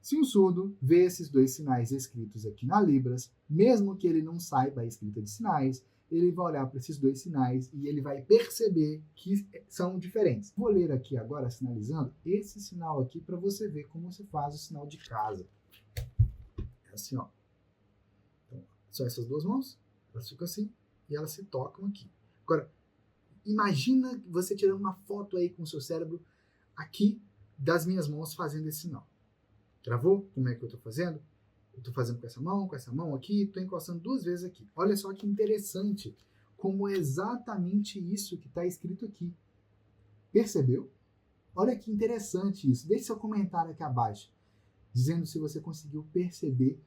Se um surdo vê esses dois sinais escritos aqui na Libras, mesmo que ele não saiba a escrita de sinais, ele vai olhar para esses dois sinais e ele vai perceber que são diferentes. Vou ler aqui agora, sinalizando, esse sinal aqui para você ver como se faz o sinal de casa. É assim, ó. Então, são essas duas mãos, elas ficam assim e elas se tocam aqui. Agora, imagina você tirando uma foto aí com o seu cérebro aqui das minhas mãos fazendo esse sinal. Gravou? Como é que eu estou fazendo? Eu estou fazendo com essa mão aqui, estou encostando 2 vezes aqui. Olha só que interessante como é exatamente isso que está escrito aqui. Percebeu? Olha que interessante isso. Deixe seu comentário aqui abaixo, dizendo se você conseguiu perceber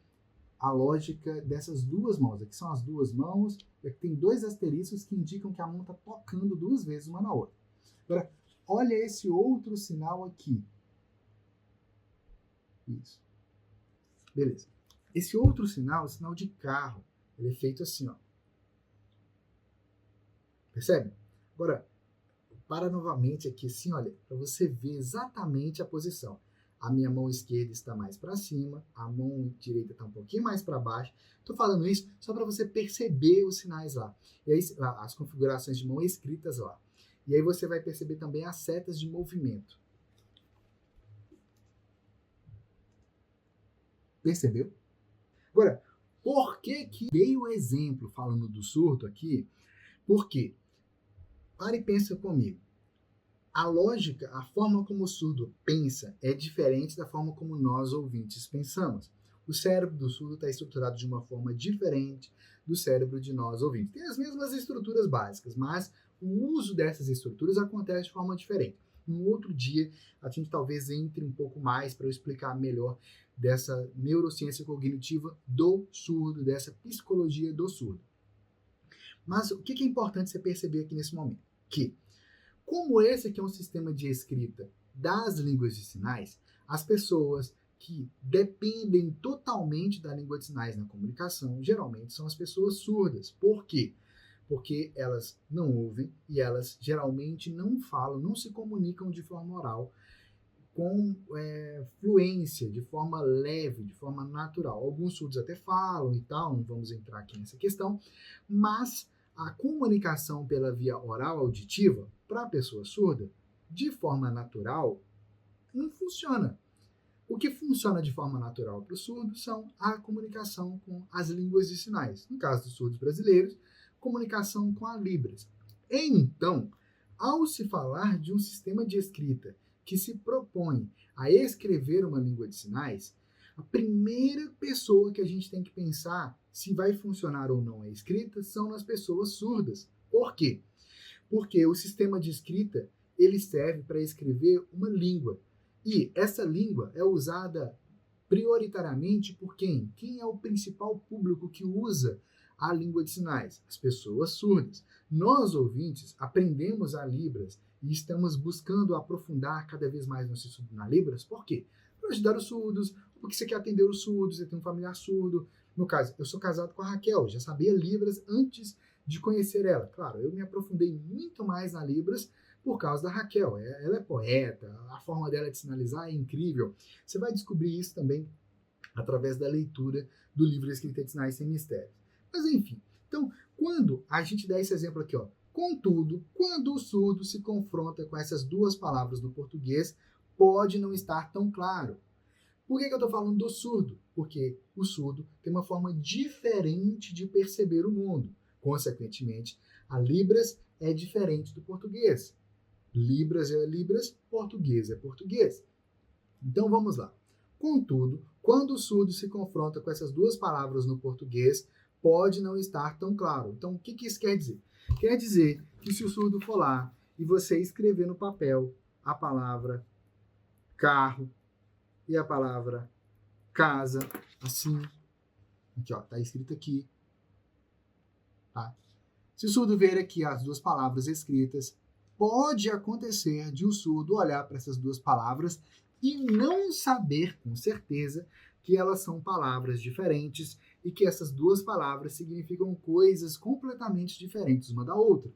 a lógica dessas duas mãos. Aqui são as duas mãos, aqui tem 2 asteriscos que indicam que a mão está tocando 2 vezes uma na outra. Agora, olha esse outro sinal aqui. Isso. Beleza. Esse outro sinal é o sinal de carro. Ele é feito assim, ó. Percebe? Agora, para novamente aqui assim, olha, para você ver exatamente a posição. A minha mão esquerda está mais para cima, a mão direita está um pouquinho mais para baixo. Estou falando isso só para você perceber os sinais lá. E aí, as configurações de mão escritas lá. E aí você vai perceber também as setas de movimento. Percebeu? Agora, por que dei o exemplo falando do surdo aqui? Porque, pare e pensa comigo. A lógica, a forma como o surdo pensa é diferente da forma como nós ouvintes pensamos. O cérebro do surdo está estruturado de uma forma diferente do cérebro de nós ouvintes. Tem as mesmas estruturas básicas, mas o uso dessas estruturas acontece de forma diferente. Um outro dia, a gente talvez entre um pouco mais para eu explicar melhor dessa neurociência cognitiva do surdo, dessa psicologia do surdo. Mas o que é importante você perceber aqui nesse momento? Que, como esse aqui é um sistema de escrita das línguas de sinais, as pessoas que dependem totalmente da língua de sinais na comunicação, geralmente são as pessoas surdas. Por quê? Porque elas não ouvem e elas geralmente não falam, não se comunicam de forma oral com fluência, de forma leve, de forma natural. Alguns surdos até falam e tal, não vamos entrar aqui nessa questão, mas a comunicação pela via oral auditiva, para a pessoa surda, de forma natural, não funciona. O que funciona de forma natural para os surdos são a comunicação com as línguas de sinais. No caso dos surdos brasileiros, comunicação com a Libras. Então, ao se falar de um sistema de escrita que se propõe a escrever uma língua de sinais, a primeira pessoa que a gente tem que pensar se vai funcionar ou não a escrita são nas pessoas surdas. Por quê? Porque o sistema de escrita ele serve para escrever uma língua. E essa língua é usada prioritariamente por quem? Quem é o principal público que usa a língua de sinais? As pessoas surdas. Nós, ouvintes, aprendemos a Libras e estamos buscando aprofundar cada vez mais nosso estudo na Libras. Por quê? Para ajudar os surdos, porque você quer atender os surdos, você tem um familiar surdo. No caso, eu sou casado com a Raquel, já sabia Libras antes de conhecer ela. Claro, eu me aprofundei muito mais na Libras por causa da Raquel. Ela é poeta, a forma dela de sinalizar é incrível. Você vai descobrir isso também através da leitura do livro Escrita de Sinais Sem Mistérios. Mas enfim, então, quando a gente dá esse exemplo aqui, ó, contudo, quando o surdo se confronta com essas duas palavras no português, pode não estar tão claro. Por que eu estou falando do surdo? Porque o surdo tem uma forma diferente de perceber o mundo. Consequentemente, a Libras é diferente do português. Libras é Libras, português é português. Então vamos lá. Contudo, quando o surdo se confronta com essas duas palavras no português, pode não estar tão claro. Então o que isso quer dizer? Quer dizer que se o surdo for lá e você escrever no papel a palavra carro e a palavra casa, assim, aqui ó, tá escrito aqui, tá? Se o surdo ver aqui as duas palavras escritas, pode acontecer de o surdo olhar para essas duas palavras e não saber com certeza que elas são palavras diferentes e que essas duas palavras significam coisas completamente diferentes uma da outra.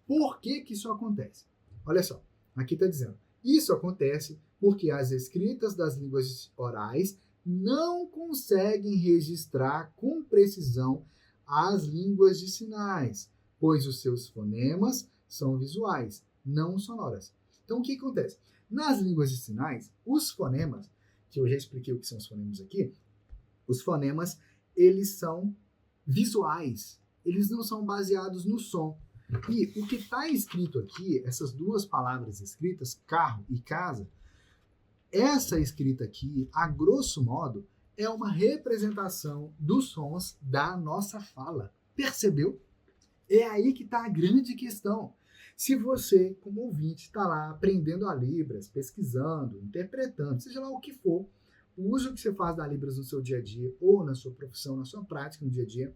Por que isso acontece? Olha só, aqui está dizendo, isso acontece porque as escritas das línguas orais não conseguem registrar com precisão as línguas de sinais, pois os seus fonemas são visuais, não sonoras. Então, o que acontece? Nas línguas de sinais, os fonemas, que eu já expliquei o que são os fonemas aqui, os fonemas, eles são visuais, eles não são baseados no som. E o que está escrito aqui, essas duas palavras escritas, carro e casa, essa escrita aqui, a grosso modo, é uma representação dos sons da nossa fala. Percebeu? É aí que está a grande questão. Se você, como ouvinte, está lá aprendendo a Libras, pesquisando, interpretando, seja lá o que for, o uso que você faz da Libras no seu dia a dia, ou na sua profissão, na sua prática no dia a dia,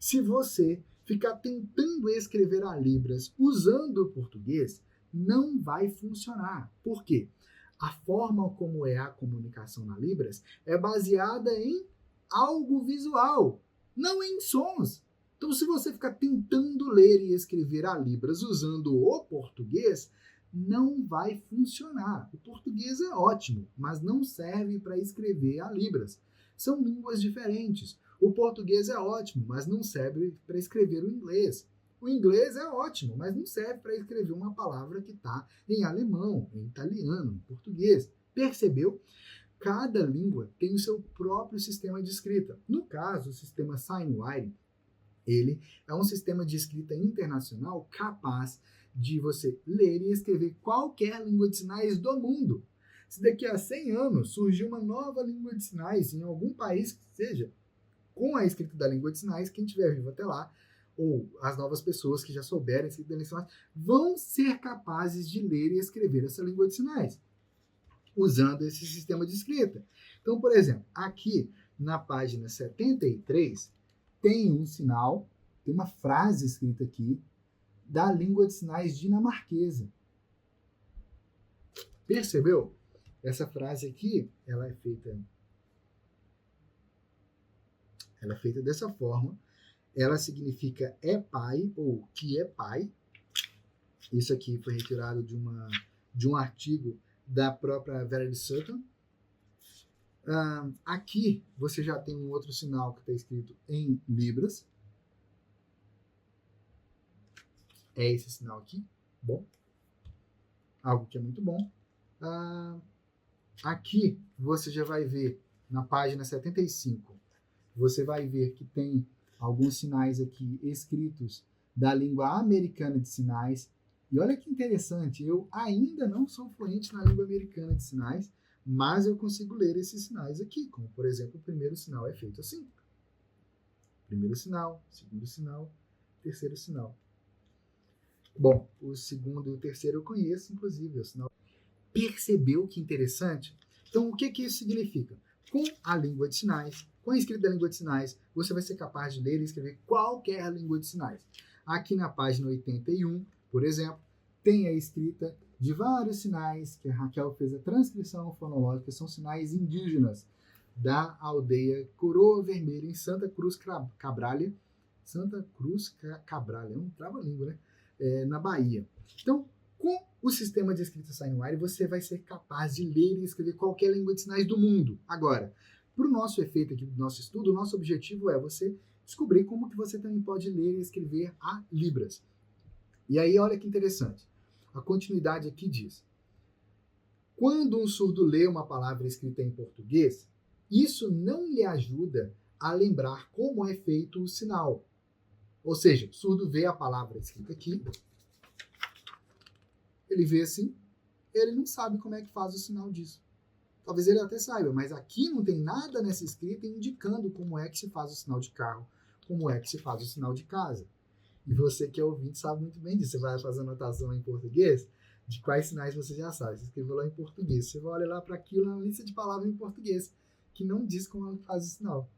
se você ficar tentando escrever a Libras usando o português, não vai funcionar. Por quê? A forma como é a comunicação na Libras é baseada em algo visual, não em sons. Então, se você ficar tentando ler e escrever a Libras usando o português, não vai funcionar. O português é ótimo, mas não serve para escrever a Libras. São línguas diferentes. O português é ótimo, mas não serve para escrever o inglês. O inglês é ótimo, mas não serve para escrever uma palavra que está em alemão, em italiano, em português. Percebeu? Cada língua tem o seu próprio sistema de escrita. No caso, o sistema Sign-Writing, ele é um sistema de escrita internacional capaz de você ler e escrever qualquer língua de sinais do mundo. Se daqui a 100 anos surgir uma nova língua de sinais em algum país que seja, com a escrita da língua de sinais, quem estiver vivo até lá, ou as novas pessoas que já souberem escrita da língua de sinais, vão ser capazes de ler e escrever essa língua de sinais, usando esse sistema de escrita. Então, por exemplo, aqui na página 73, tem um sinal, tem uma frase escrita aqui, da língua de sinais dinamarquesa. Percebeu? Essa frase aqui, ela é feita dessa forma. Ela significa é pai, ou que é pai. Isso aqui foi retirado de um artigo da própria Valerie Sutton. Aqui você já tem um outro sinal que está escrito em Libras. É esse sinal aqui. Bom. Algo que é muito bom. Aqui você já vai ver, na página 75, você vai ver que tem alguns sinais aqui escritos da língua americana de sinais. E olha que interessante, eu ainda não sou fluente na língua americana de sinais, mas eu consigo ler esses sinais aqui, como, por exemplo, o primeiro sinal é feito assim. Primeiro sinal, segundo sinal, terceiro sinal. Bom, o segundo e o terceiro eu conheço, inclusive, o sinal. Percebeu que interessante? Então, o que isso significa? Com a língua de sinais, com a escrita da língua de sinais, você vai ser capaz de ler e escrever qualquer língua de sinais. Aqui na página 81, por exemplo, tem a escrita de vários sinais que a Raquel fez a transcrição fonológica, são sinais indígenas da aldeia Coroa Vermelha, em Santa Cruz Cabralha. Santa Cruz Cabralha, é um trava-língua, né? Na Bahia. Então, com o sistema de escrita Sign-Writing, você vai ser capaz de ler e escrever qualquer língua de sinais do mundo. Agora, para o nosso efeito aqui do nosso estudo, o nosso objetivo é você descobrir como que você também pode ler e escrever a Libras. E aí, olha que interessante. A continuidade aqui diz: quando um surdo lê uma palavra escrita em português, isso não lhe ajuda a lembrar como é feito o sinal. Ou seja, o surdo vê a palavra escrita aqui, ele vê assim, ele não sabe como é que faz o sinal disso. Talvez ele até saiba, mas aqui não tem nada nessa escrita indicando como é que se faz o sinal de carro, como é que se faz o sinal de casa. E você que é ouvinte sabe muito bem disso. Você vai fazer anotação em português, de quais sinais você já sabe. Você escreveu lá em português. Você vai olhar lá para aquilo na lista de palavras em português, que não diz como faz o sinal.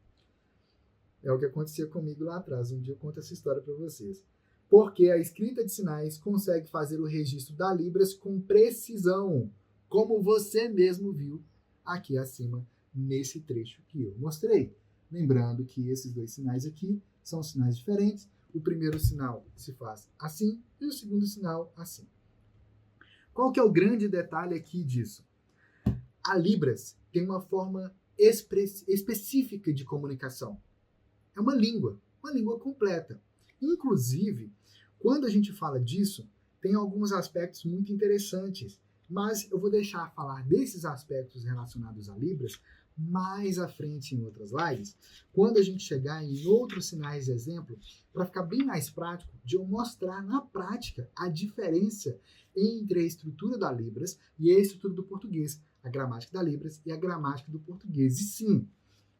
É o que acontecia comigo lá atrás. Um dia eu conto essa história para vocês. Porque a escrita de sinais consegue fazer o registro da Libras com precisão, como você mesmo viu aqui acima, nesse trecho que eu mostrei. Lembrando que esses dois sinais aqui são sinais diferentes. O primeiro sinal se faz assim e o segundo sinal assim. Qual que é o grande detalhe aqui disso? A Libras tem uma forma específica de comunicação. É uma língua completa. Inclusive, quando a gente fala disso, tem alguns aspectos muito interessantes, mas eu vou deixar falar desses aspectos relacionados a Libras mais à frente em outras lives, quando a gente chegar em outros sinais de exemplo, para ficar bem mais prático, de eu mostrar na prática a diferença entre a estrutura da Libras e a estrutura do português, a gramática da Libras e a gramática do português. E sim,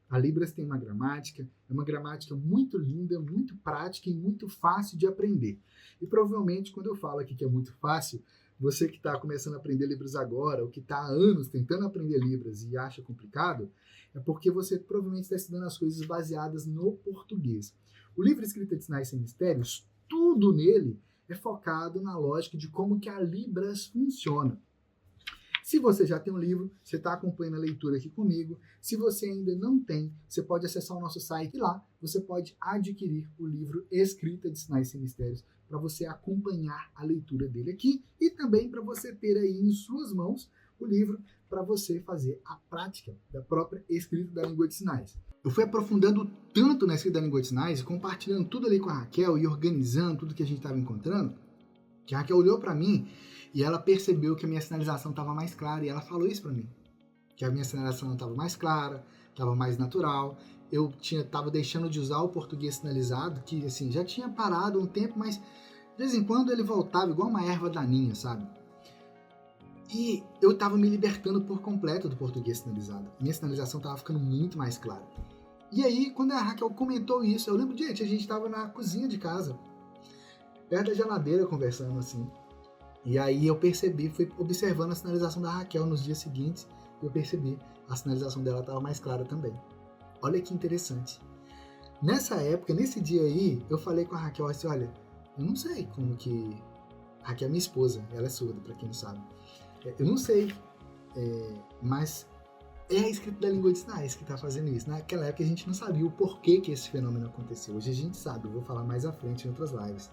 a Libras tem uma gramática, é uma gramática muito linda, muito prática e muito fácil de aprender. E provavelmente, quando eu falo aqui que é muito fácil, você que está começando a aprender Libras agora, ou que está há anos tentando aprender Libras e acha complicado, é porque você provavelmente está estudando as coisas baseadas no português. O livro Escrita de Sinais Sem Mistérios, tudo nele é focado na lógica de como que a Libras funciona. Se você já tem um livro, você está acompanhando a leitura aqui comigo. Se você ainda não tem, você pode acessar o nosso site e lá você pode adquirir o livro Escrita de Sinais Sem Mistérios para você acompanhar a leitura dele aqui e também para você ter aí em suas mãos o livro para você fazer a prática da própria escrita da língua de sinais. Eu fui aprofundando tanto na escrita da língua de sinais, compartilhando tudo ali com a Raquel e organizando tudo que a gente estava encontrando, que a Raquel olhou para mim e ela percebeu que a minha sinalização estava mais clara e ela falou isso para mim, que a minha sinalização estava mais clara, estava mais natural. Eu estava deixando de usar o português sinalizado, que assim, já tinha parado um tempo, mas de vez em quando ele voltava igual uma erva daninha, sabe? E eu estava me libertando por completo do português sinalizado. Minha sinalização estava ficando muito mais clara. E aí, quando a Raquel comentou isso, eu lembro, gente, a gente estava na cozinha de casa, perto da geladeira, conversando assim. E aí eu percebi, fui observando a sinalização da Raquel nos dias seguintes, e eu percebi a sinalização dela estava mais clara também. Olha que interessante. Nessa época, nesse dia aí, eu falei com a Raquel assim, olha, eu não sei como que... A Raquel é minha esposa, ela é surda, para quem não sabe. Eu não sei, mas é a escrita da língua de sinais que está fazendo isso. Naquela época a gente não sabia o porquê que esse fenômeno aconteceu. Hoje a gente sabe, eu vou falar mais à frente em outras lives.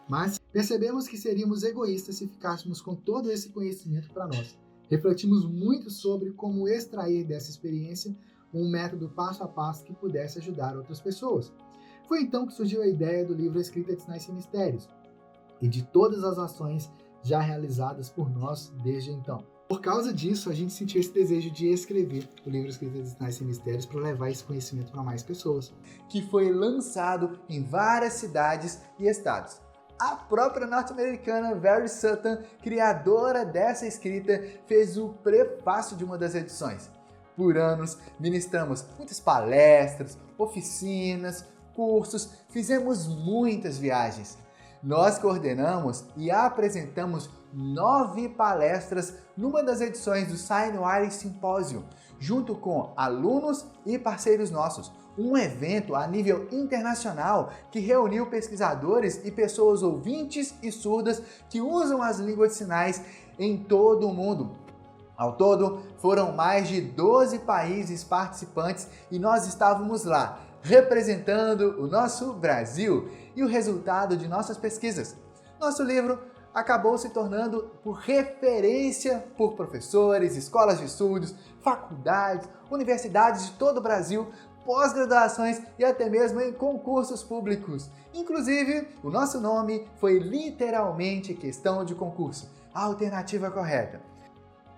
Mas percebemos que seríamos egoístas se ficássemos com todo esse conhecimento para nós. Refletimos muito sobre como extrair dessa experiência um método passo a passo que pudesse ajudar outras pessoas. Foi então que surgiu a ideia do livro Escrita de Sinais Sem Mistérios e de todas as ações já realizadas por nós desde então. Por causa disso, a gente sentiu esse desejo de escrever o livro Escrita de Sinais Sem Mistérios para levar esse conhecimento para mais pessoas. Que foi lançado em várias cidades e estados. A própria norte-americana Very Sutton, criadora dessa escrita, fez o prefácio de uma das edições. Por anos, ministramos muitas palestras, oficinas, cursos, fizemos muitas viagens. Nós coordenamos e apresentamos 9 palestras numa das edições do Signwriting Symposium, junto com alunos e parceiros nossos. Um evento a nível internacional que reuniu pesquisadores e pessoas ouvintes e surdas que usam as línguas de sinais em todo o mundo. Ao todo, foram mais de 12 países participantes e nós estávamos lá, representando o nosso Brasil e o resultado de nossas pesquisas. Nosso livro acabou se tornando por referência por professores, escolas de estudos, faculdades, universidades de todo o Brasil, pós-graduações e até mesmo em concursos públicos. Inclusive, o nosso nome foi literalmente questão de concurso, a alternativa correta.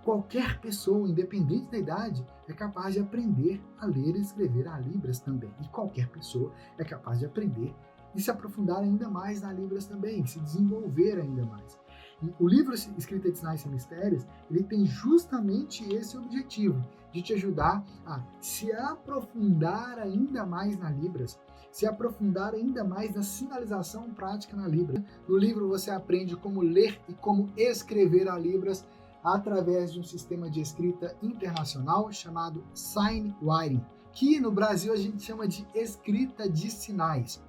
Qualquer pessoa, independente da idade, é capaz de aprender a ler e escrever a Libras também. E qualquer pessoa é capaz de aprender e se aprofundar ainda mais na Libras também, se desenvolver ainda mais. E o livro Escrita de Sinais Sem Mistérios, ele tem justamente esse objetivo, de te ajudar a se aprofundar ainda mais na Libras, se aprofundar ainda mais na sinalização prática na Libras. No livro você aprende como ler e como escrever a Libras através de um sistema de escrita internacional chamado Signwriting, que no Brasil a gente chama de escrita de sinais.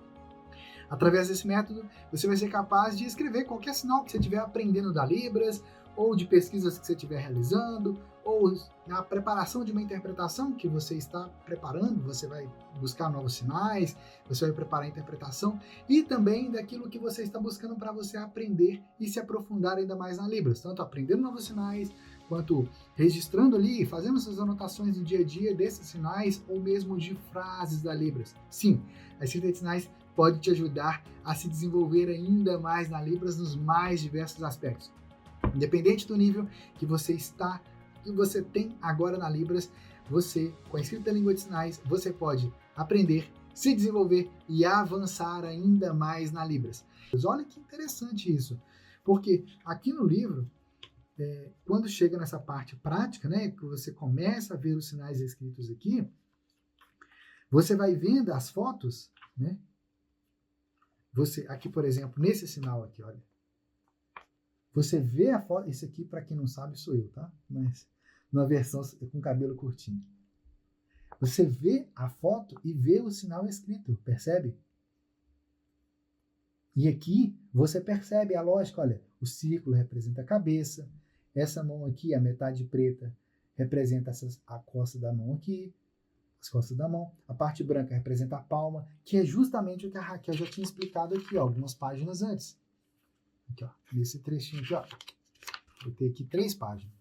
Através desse método, você vai ser capaz de escrever qualquer sinal que você estiver aprendendo da Libras, ou de pesquisas que você estiver realizando, ou na preparação de uma interpretação que você está preparando, você vai buscar novos sinais, você vai preparar a interpretação, e também daquilo que você está buscando para você aprender e se aprofundar ainda mais na Libras, tanto aprendendo novos sinais, quanto registrando ali, fazendo essas anotações do dia a dia desses sinais ou mesmo de frases da Libras. Sim, a escrita de sinais pode te ajudar a se desenvolver ainda mais na Libras nos mais diversos aspectos. Independente do nível que você está, que você tem agora na Libras, você, com a escrita da língua de sinais, você pode aprender, se desenvolver e avançar ainda mais na Libras. Mas olha que interessante isso, porque aqui no livro, quando chega nessa parte prática, né, que você começa a ver os sinais escritos aqui, você vai vendo as fotos, né? Você, aqui, por exemplo, nesse sinal aqui, olha. Você vê a foto, esse aqui, para quem não sabe, sou eu, tá? Mas numa versão com cabelo curtinho. Você vê a foto e vê o sinal escrito, percebe? E aqui você percebe a lógica, olha, o círculo representa a cabeça, essa mão aqui, a metade preta, representa a costa da mão aqui, as costas da mão, a parte branca representa a palma, que é justamente o que a Raquel já tinha explicado aqui, ó, algumas páginas antes. Aqui, ó, nesse trechinho aqui, ó. Vou ter aqui 3 páginas.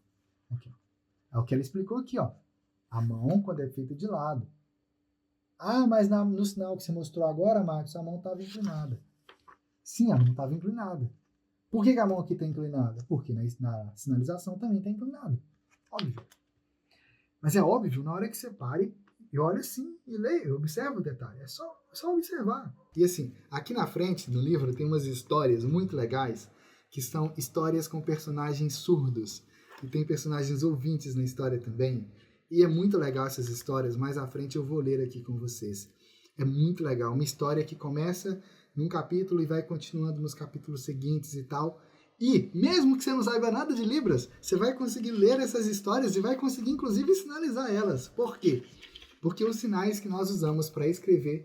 Aqui, ó. É o que ela explicou aqui, ó. A mão, quando é feita de lado. Ah, mas no sinal que você mostrou agora, Marcos, a mão estava inclinada. Sim, a mão estava inclinada. Por que a mão aqui está inclinada? Porque na sinalização também está inclinada. Óbvio. Mas é óbvio, na hora que você pare e olha assim e lê, observa o detalhe. É só observar. E assim, aqui na frente do livro tem umas histórias muito legais, que são histórias com personagens surdos. E tem personagens ouvintes na história também. E é muito legal essas histórias, mais à frente eu vou ler aqui com vocês. É muito legal, uma história que começa num capítulo e vai continuando nos capítulos seguintes e tal. E, mesmo que você não saiba nada de Libras, você vai conseguir ler essas histórias e vai conseguir, inclusive, sinalizar elas. Por quê? Porque os sinais que nós usamos para escrever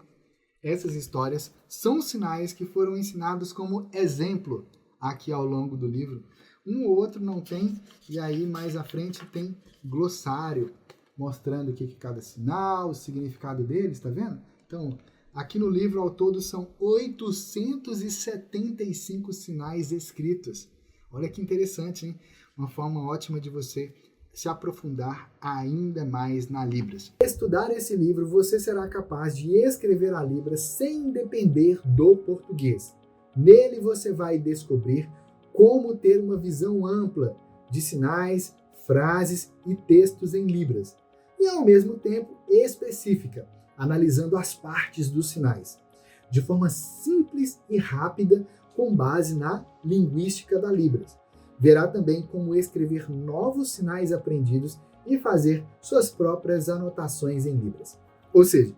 essas histórias são sinais que foram ensinados como exemplo aqui ao longo do livro. Um ou outro não tem, e aí mais à frente tem glossário, mostrando o que é cada sinal, o significado deles, tá vendo? Então, aqui no livro, ao todo, são 875 sinais escritos. Olha que interessante, hein? Uma forma ótima de você se aprofundar ainda mais na Libras. Ao estudar esse livro, você será capaz de escrever a Libras sem depender do português. Nele você vai descobrir como ter uma visão ampla de sinais, frases e textos em Libras, e ao mesmo tempo específica, analisando as partes dos sinais, de forma simples e rápida, com base na linguística da Libras. Verá também como escrever novos sinais aprendidos e fazer suas próprias anotações em Libras. Ou seja,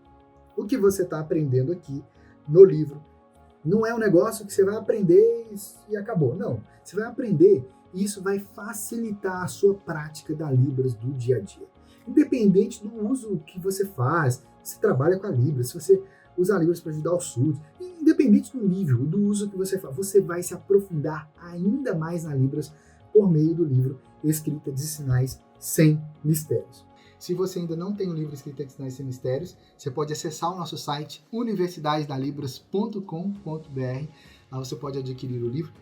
o que você está aprendendo aqui no livro não é um negócio que você vai aprender e acabou. Não, você vai aprender e isso vai facilitar a sua prática da Libras do dia a dia. Independente do uso que você faz, se trabalha com a Libras, se você usa a Libras para ajudar o surdo, independente do nível, do uso que você faz, você vai se aprofundar ainda mais na Libras por meio do livro Escrita de Sinais Sem Mistérios. Se você ainda não tem o livro Escrita de Sinais Sem Mistérios, você pode acessar o nosso site universidadedalibras.com.br. Lá você pode adquirir o livro.